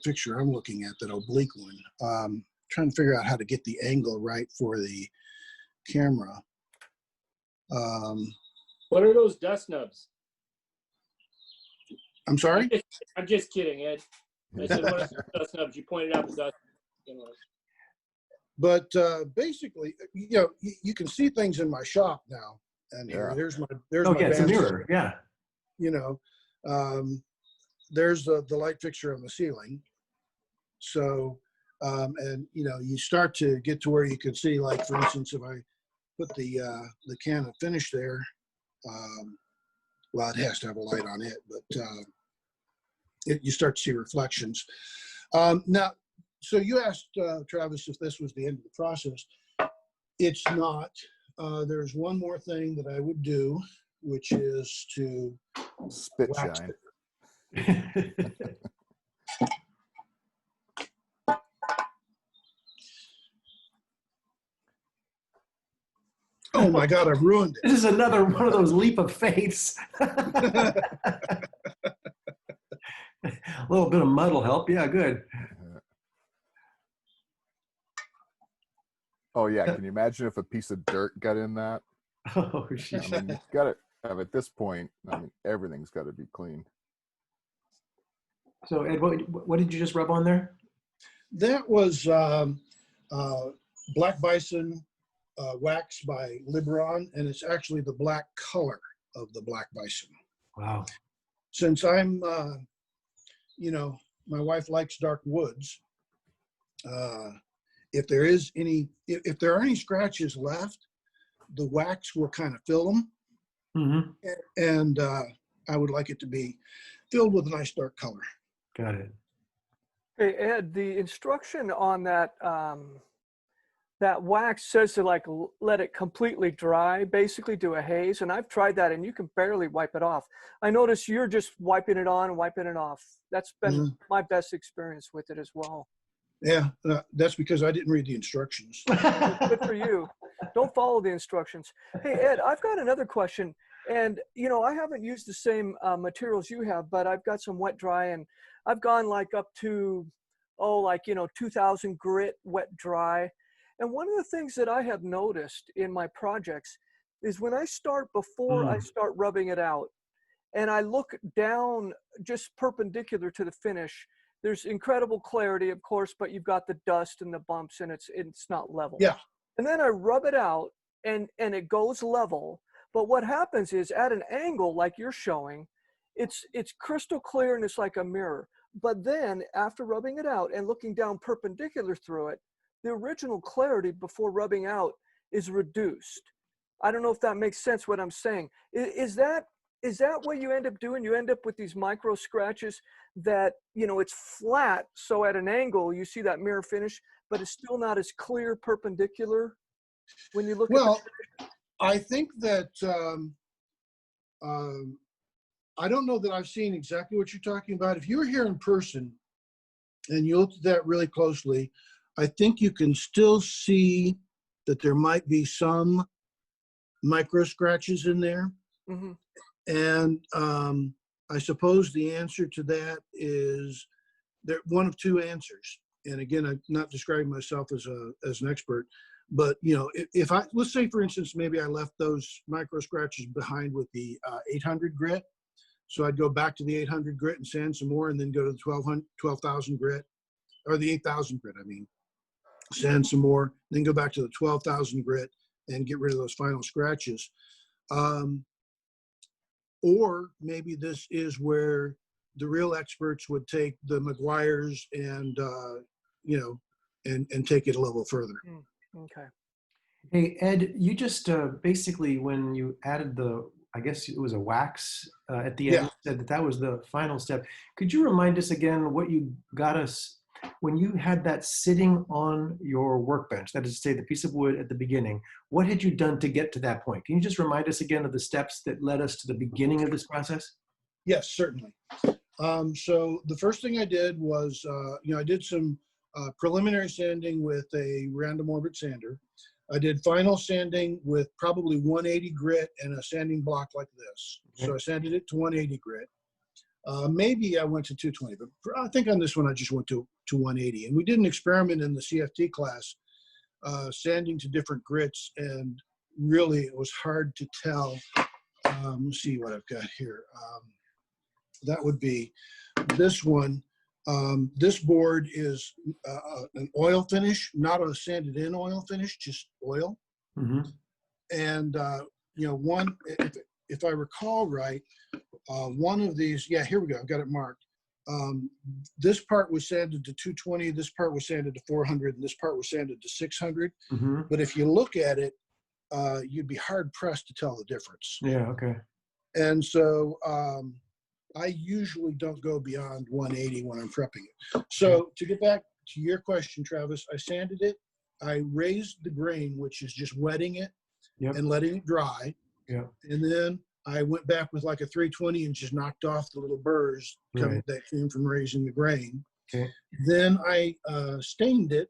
A: fixture I'm looking at, that oblique one. Trying to figure out how to get the angle right for the camera.
D: What are those dust nubs?
A: I'm sorry?
D: I'm just kidding, Ed. I said, what are those dust nubs? You pointed out the dust.
A: But basically, you know, you can see things in my shop now. And here, there's my
C: It's a mirror. Yeah.
A: You know, there's the light fixture on the ceiling. So, and you know, you start to get to where you can see, like, for instance, if I put the can of finish there, well, it has to have a light on it, but you start to see reflections. Now, so you asked Travis if this was the end of the process. It's not. There's one more thing that I would do, which is to
H: spit
A: wax
H: shine.
A: it. Oh my God, I've ruined it.
C: This is another one of those leap of faiths. A little bit of mud will help. Yeah, good.
H: Oh yeah, can you imagine if a piece of dirt got in that?
C: Oh,
H: I
C: shit.
H: mean, you gotta have, at this point, I mean, everything's got to be clean.
C: So Ed, what did you just rub on there?
A: That was Black Bison wax by Libron, and it's actually the black color of the Black Bison.
C: Wow.
A: Since I'm, you know, my wife likes dark woods. If there are any scratches left, the wax will kind of fill them.
C: Mm-hmm.
A: And I would like it to be filled with a nice dark color.
C: Got it.
F: Hey, Ed, the instruction on that that wax says to, like, let it completely dry, basically do a haze. And I've tried that, and you can barely wipe it off. I notice you're just wiping it on and wiping it off. That's been my best experience with it as well.
A: Yeah, that's because I didn't read the instructions.
F: Good for you. Don't follow the instructions. Hey, Ed, I've got another question. And, you know, I haven't used the same materials you have, but I've got some wet dry, and I've gone like up to, 2,000 grit wet dry. And one of the things that I have noticed in my projects is when I start, before I start rubbing it out, and I look down just perpendicular to the finish, there's incredible clarity, of course, but you've got the dust and the bumps, and it's not level.
A: Yeah.
F: And then I rub it out, and it goes level. But what happens is at an angle like you're showing, it's crystal clear and it's like a mirror. But then after rubbing it out and looking down perpendicular through it, the original clarity before rubbing out is reduced. I don't know if that makes sense what I'm saying. Is that what you end up doing? You end up with these micro scratches that, you know, it's flat. So at an angle, you see that mirror finish, but it's still not as clear perpendicular when you look at
A: Well, I think that I don't know that I've seen exactly what you're talking about. If you were here in person and you looked at that really closely, I think you can still see that there might be some micro scratches in there.
F: Mm-hmm.
A: And I suppose the answer to that is there one of two answers. And again, I'm not describing myself as an expert, but you know, if I, let's say for instance, maybe I left those micro scratches behind with the 800 grit. So I'd go back to the 800 grit and sand some more, and then go to the 12,000 grit, or the 8,000 grit, I mean, sand some more, then go back to the 12,000 grit and get rid of those final scratches. Or maybe this is where the real experts would take the McGuire's and, you know, and take it a level further.
F: Okay.
C: Hey, Ed, you just basically, when you added the, I guess it was a wax at the end, said that was the final step. Could you remind us again what you got us when you had that sitting on your workbench, that is to say the piece of wood at the beginning? What had you done to get to that point? Can you just remind us again of the steps that led us to the beginning of this process?
A: Yes, certainly. So the first thing I did was, you know, I did some preliminary sanding with a random orbit sander. I did final sanding with probably 180 grit and a sanding block like this. Okay. So I sanded it to 180 grit. Maybe I went to 220, but I think on this one I just went to 180. And we did an experiment in the CFT class, sanding to different grits, and really it was hard to tell. Let's see what I've got here. That would be this one. This board is an oil finish, not a sanded in oil finish, just oil. Mm-hmm. And, you know, if I recall right, one of these, yeah, here we go, I've got it marked. This part was sanded to 220, this part was sanded to 400, and this part was sanded to 600. Mm-hmm. But if you look at it, you'd be hard pressed to tell the difference.
C: Yeah, okay.
A: And so, I usually don't go beyond 180 when I'm prepping it. So to get back to your question, Travis, I sanded it. I raised the grain, which is just wetting it and letting it dry. Yeah. And then I went back with like a 320 and just knocked off the little burrs that came from raising the grain. Okay. Then I stained it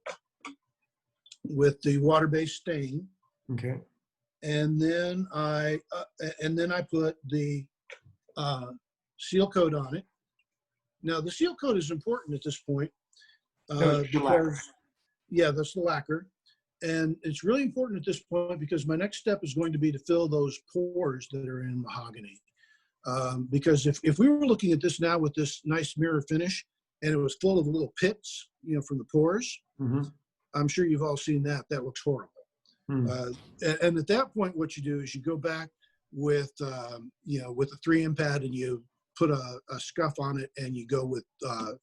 A: with the water-based stain. Okay. And then I put the seal coat on it. Now the seal coat is important at this point because, yeah, that's the lacquer. And it's really important at this point because my next step is going to be to fill those pores that are in mahogany. Because if we were looking at this now with this nice mirror finish and it was full of little pits, you know, from the pores, mm-hmm. I'm sure you've all seen that. That looks horrible. Mm. And at that point, what you do is you go back with, you know, with a 3M pad and you put a scuff on it and you go with,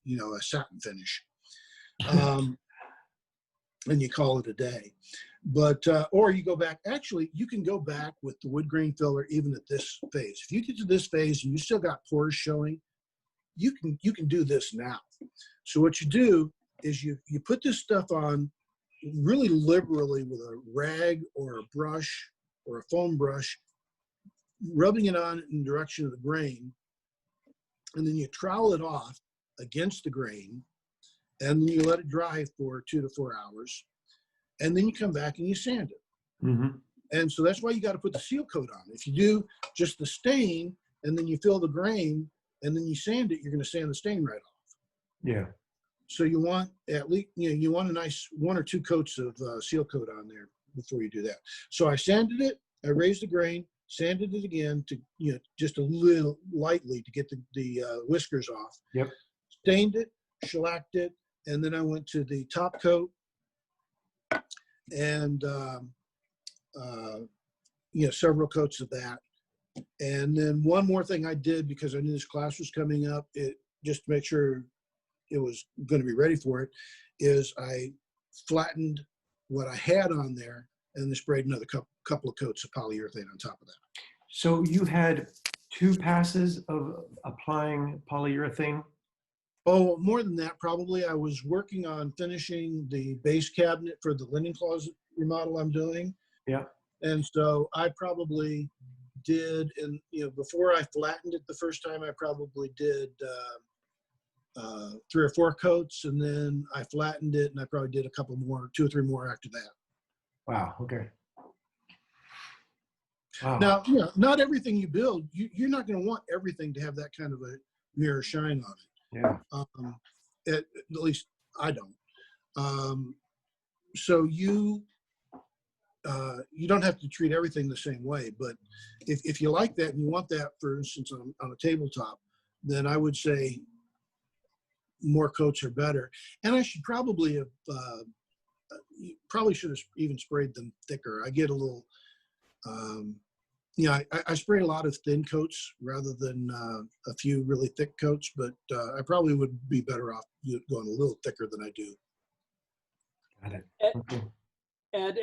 A: you know, a satin finish. And you call it a day. But, or you go back, actually, you can go back with the wood grain filler even at this phase. If you get to this phase and you still got pores showing, you can do this now. So what you do is you put this stuff on really liberally with a rag or a brush or a foam brush, rubbing it on in the direction of the grain, and then you trowel it off against the grain, and then you let it dry for 2 to 4 hours, and then you come back and you sand it. Mm-hmm. And so that's why you got to put the seal coat on. If you do just the stain and then you fill the grain and then you sand it, you're going to sand the stain right off. Yeah. So you want at least, you know, you want a nice 1 or 2 coats of seal coat on there before you do that. So I sanded it, I raised the grain, sanded it again to, you know, just a little lightly to get the whiskers off. Yep. Stained it, shellacked it, and then I went to the top coat and, several coats of that. And then one more thing I did, because I knew this class was coming up, just to make sure it was going to be ready for it, is I flattened what I had on there and then sprayed another couple of coats of polyurethane on top of that.
C: So you had 2 passes of applying polyurethane?
A: Oh, more than that, probably. I was working on finishing the base cabinet for the linen closet remodel I'm doing.
C: Yeah.
A: And so I probably did, and before I flattened it the first time, I probably did 3 or 4 coats, and then I flattened it, and I probably did a couple more, 2 or 3 more after that.
C: Wow. Okay. Wow.
A: Now, not everything you build, you're not going to want everything to have that kind of a mirror shine on it.
C: Yeah.
A: At least I don't. So you don't have to treat everything the same way, but if you like that and you want that, for instance, on a tabletop, then I would say more coats are better. And I should probably have, should have even sprayed them thicker. I get a little, I spray a lot of thin coats rather than a few really thick coats, but I probably would be better off going a little thicker than I do.
C: Got it. Okay.
K: And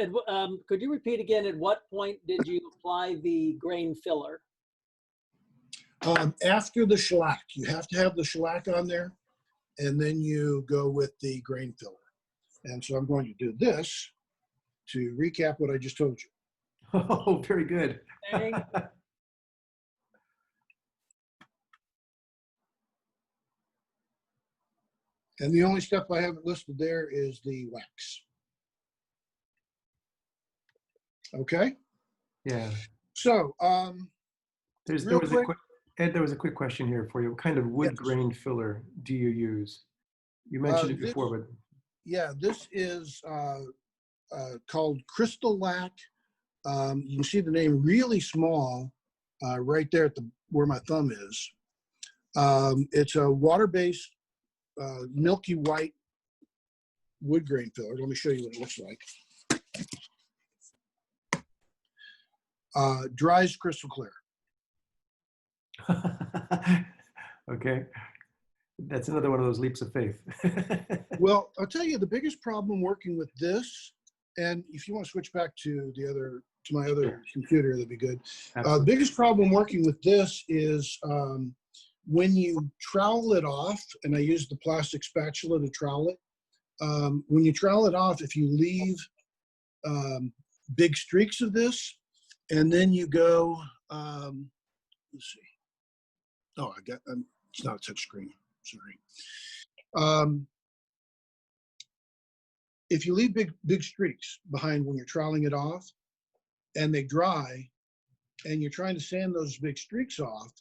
K: could you repeat again, at what point did you apply the grain filler?
A: After the shellac. You have to have the shellac on there, and then you go with the grain filler. And so I'm going to do this to recap what I just told you.
C: Oh, very good.
K: Thank
A: And the only stuff I haven't listed there is the wax. Okay.
C: Yeah.
A: So,
C: There
A: real
C: was
A: quick,
C: Ed, there was a quick question here for you. What kind of wood
A: yes.
C: grain filler do you use? You mentioned it before, but
A: yeah, this is called Crystal Lac. You can see the name really small right there at where my thumb is. It's a water-based, milky white wood grain filler. Let me show you what it looks like. Dries crystal clear.
C: okay. That's another one of those leaps of faith.
A: Well, I'll tell you the biggest problem working with this, and if you want to switch back to my other computer, that'd be good. The biggest problem working with this is when you trowel it off, and I use the plastic spatula to trowel it. When you trowel it off, if you leave big streaks of this, and then you go, let's see. Oh, it's not a touch screen. Sorry. If you leave big streaks behind when you're troweling it off, and they dry, and you're trying to sand those big streaks off,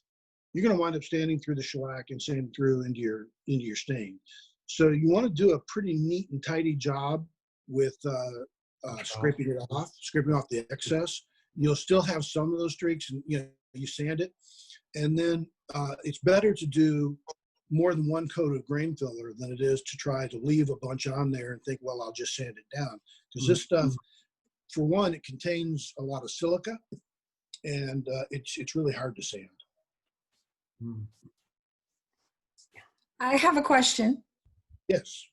A: you're going to wind up sanding through the shellac and sanding through into your stain. So you want to do a pretty neat and tidy job with scraping it off, scraping off the excess. You'll still have some of those streaks, and you sand it, and then it's better to do more than one coat of grain filler than it is to try to leave a bunch on there and think, well, I'll just sand it down. Because this stuff, for one, it contains a lot of silica, and it's really hard to sand.
L: I have a question.
A: Yes.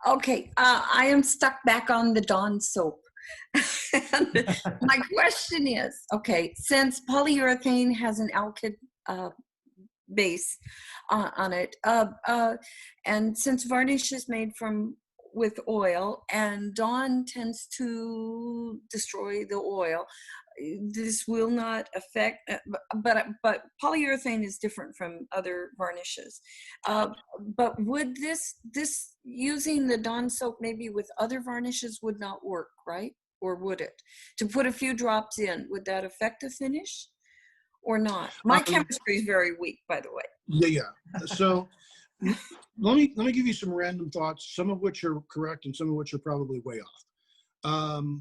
L: Okay, I am stuck back on the Dawn soap. And my question is, okay, since polyurethane has an alkyd base on it, and since varnish is made with oil, and Dawn tends to destroy the oil, this will not affect, but polyurethane is different from other varnishes. But would this using the Dawn soap maybe with other varnishes would not work, right? Or would it? To put a few drops in, would that affect the finish or not? My chemistry is very weak, by the way.
A: Yeah. So let me give you some random thoughts, some of which are correct and some of which are probably way off.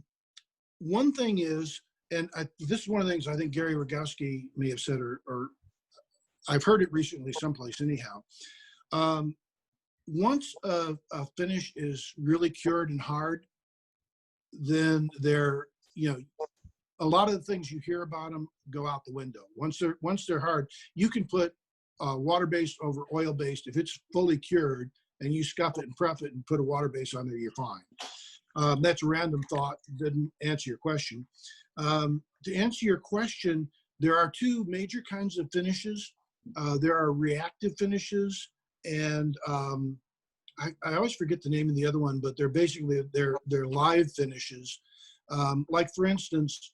A: One thing is, and this is one of the things I think Gary Rogowski may have said, or I've heard it recently someplace anyhow. Once a finish is really cured and hard, then a lot of the things you hear about them go out the window. Once they're hard, you can put water-based over oil-based. If it's fully cured and you scuff it and prep it and put a water base on there, you're fine. That's a random thought, didn't answer your question. To answer your question, there are two major kinds of finishes. There are reactive finishes, and I always forget the name of the other one, but they're basically they're live finishes. Like for instance,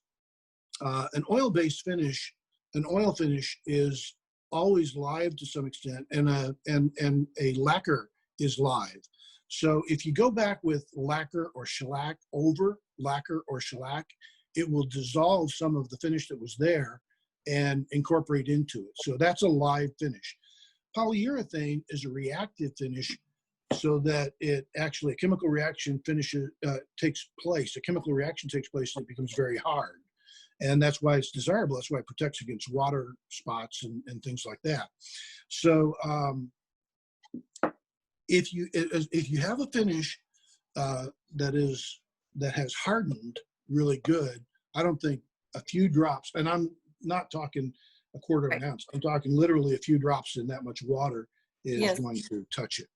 A: an oil-based finish, an oil finish is always live to some extent, and a lacquer is live. So if you go back with lacquer or shellac over lacquer or shellac, it will dissolve some of the finish that was there and incorporate into it. So that's a live finish. Polyurethane is a reactive finish, so that it actually, a chemical reaction takes place. A chemical reaction takes place and it becomes very hard. And that's why it's desirable. That's why it protects against water spots and things like that. So if you have a finish that has hardened really good, I don't think a few drops, and I'm not talking a quarter of an ounce, I'm talking literally a few drops in that much water is going to touch it.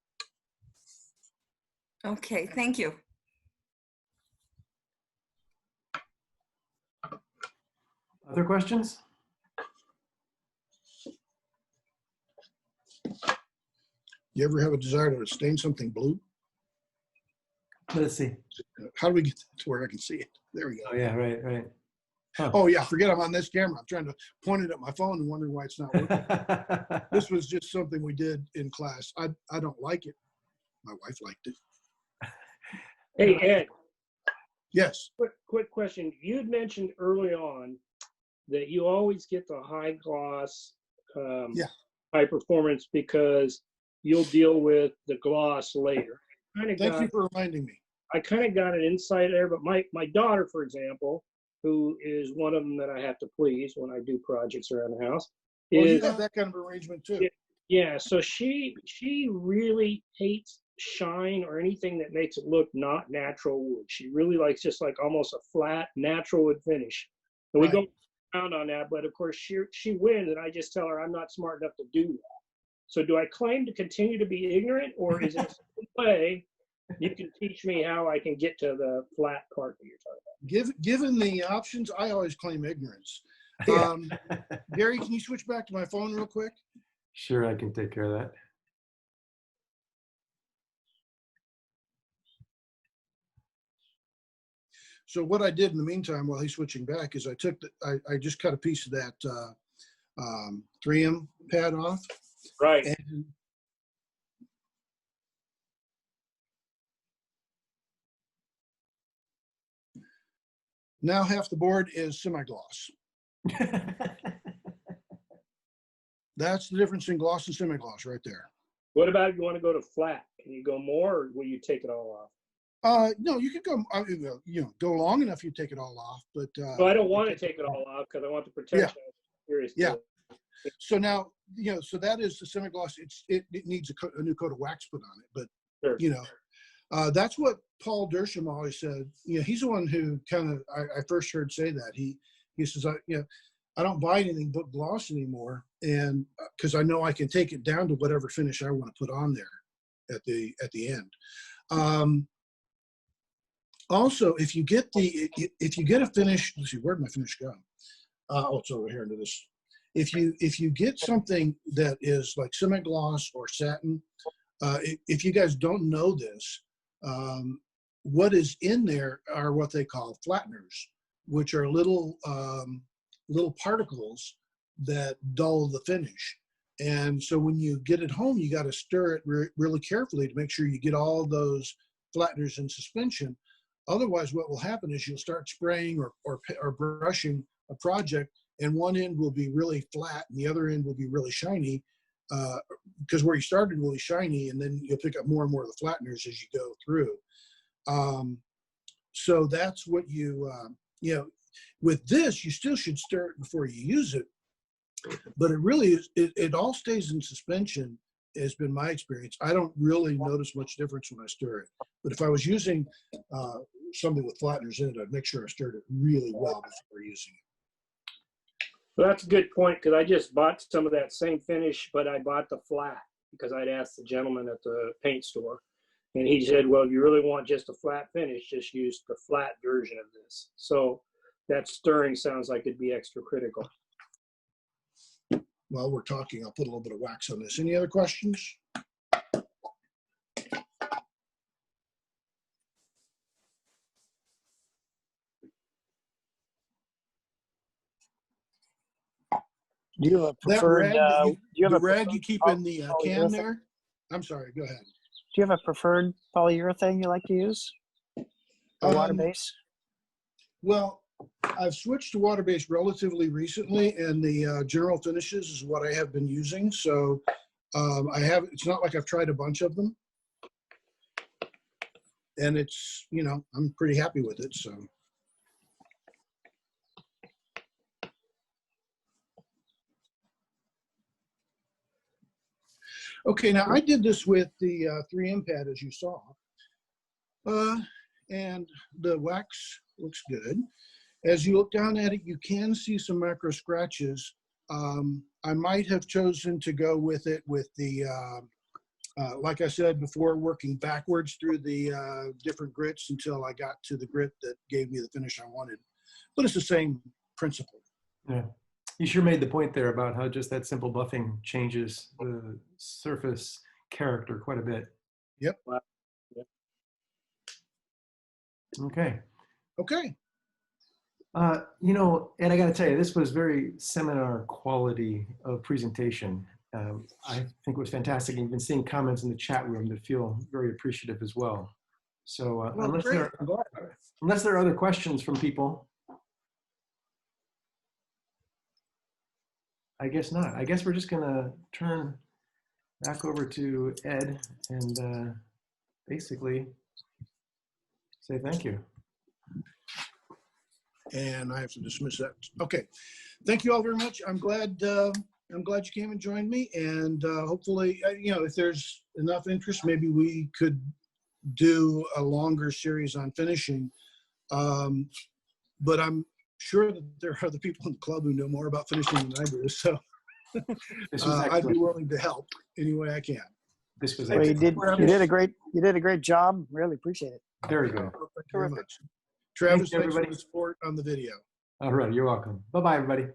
L: Okay, thank you.
C: Other questions?
A: You ever have a desire to stain something blue?
C: Let's see.
A: How do we get to where I can see it? There we go.
C: Oh yeah, right. Huh.
A: Oh yeah, forget I'm on this camera. I'm trying to point it at my phone and wondering why it's not working. This was just something we did in class. I don't like it. My wife liked it.
D: Hey, Ed.
A: Yes.
D: Quick question. You'd mentioned early on that you always get the high gloss, high performance because you'll deal with the gloss later.
A: Thank you for reminding me.
D: I kind of got an insight there, but my daughter, for example, who is one of them that I have to please when I do projects around the house.
A: Well, you have that kind of arrangement too.
D: Yeah, so she really hates shine or anything that makes it look not natural wood. She really likes just like almost a flat natural wood finish. And we go around on that, but of course she wins, and I just tell her I'm not smart enough to do that. So do I claim to continue to be ignorant, or is there some way you can teach me how I can get to the flat part that you're talking about?
A: Given the options, I always claim ignorance. Gary, can you switch back to my phone real quick?
C: Sure, I can take care of that.
A: So what I did in the meantime while he's switching back is I just cut a piece of that 3M pad off.
D: Right.
A: And now half the board is semi-gloss. That's the difference in gloss and semi-gloss right there.
D: What about if you want to go to flat? Can you go more, or will you take it all off?
A: No, you could go, go long enough, you take it all off, but.
D: Well, I don't want to take it all off because I want the protection.
A: Yeah. So now, so that is the semi-gloss. It needs a new coat of wax put on it, but that's what Paul Dersham always said. He's the one who kind of I first heard say that. He says, I don't buy anything but gloss anymore, and because I know I can take it down to whatever finish I want to put on there at the end. Also, if you get a finish, let's see, where'd my finish go? Oh, it's over here into this. If you get something that is like semi-gloss or satin, if you guys don't know this, what is in there are what they call flatteners, which are little particles that dull the finish. And so when you get it home, you got to stir it really carefully to make sure you get all those flatteners in suspension. Otherwise, what will happen is you'll start spraying or brushing a project, and one end will be really flat and the other end will be really shiny, because where you started really shiny, and then you'll pick up more and more of the flatteners as you go through. So that's what with this, you still should stir it before you use it, but it really is, it all stays in suspension, has been my experience. I don't really notice much difference when I stir it. But if I was using something with flatteners in it, I'd make sure I stirred it really well before using it.
D: Well, that's a good point, because I just bought some of that same finish, but I bought the flat because I'd asked the gentleman at the paint store. And he said, well, if you really want just a flat finish, just use the flat version of this. So that stirring sounds like it'd be extra critical.
A: While we're talking, I'll put a little bit of wax on this. Any other questions?
G: Do you have a
A: That
G: preferred?
A: rag,
G: Do you have
A: the
G: a
A: rag
G: preferred
A: you keep in the can
G: polyurethane?
A: there? I'm sorry, go ahead.
G: Do you have a preferred polyurethane you like to use? Or water base?
A: Well, I've switched to water-based relatively recently, and the General Finishes is what I have been using. So it's not like I've tried a bunch of them. And it's, you know, I'm pretty happy with it, so. Okay, now I did this with the 3M pad, as you saw. And the wax looks good. As you look down at it, you can see some micro scratches. I might have chosen to go with it with the, like I said before, working backwards through the different grits until I got to the grit that gave me the finish I wanted. But it's the same principle.
C: Yeah. You sure made the point there about how just that simple buffing changes the surface character quite a bit.
A: Yep.
C: Okay.
A: Okay.
C: You know, and I got to tell you, this was very seminar quality of presentation. I think it was fantastic. You've been seeing comments in the chat room that feel very appreciative as well. So
A: Well,
C: unless there are other questions from people, I guess not. I guess we're just going to turn back over to Ed and basically say thank you.
A: And I have to dismiss that. Okay. Thank you all very much. I'm glad you came and joined me. And hopefully, you know, if there's enough interest, maybe we could do a longer series on finishing. But I'm sure that there are other people in the club who know more about finishing than I do. So I'd be willing to help any way I can.
C: This was
G: Well, you did a great job. Really appreciate it.
C: Very good.
A: Thank you very much. Travis, thanks for the support on the video.
C: All right, you're welcome. Bye-bye, everybody.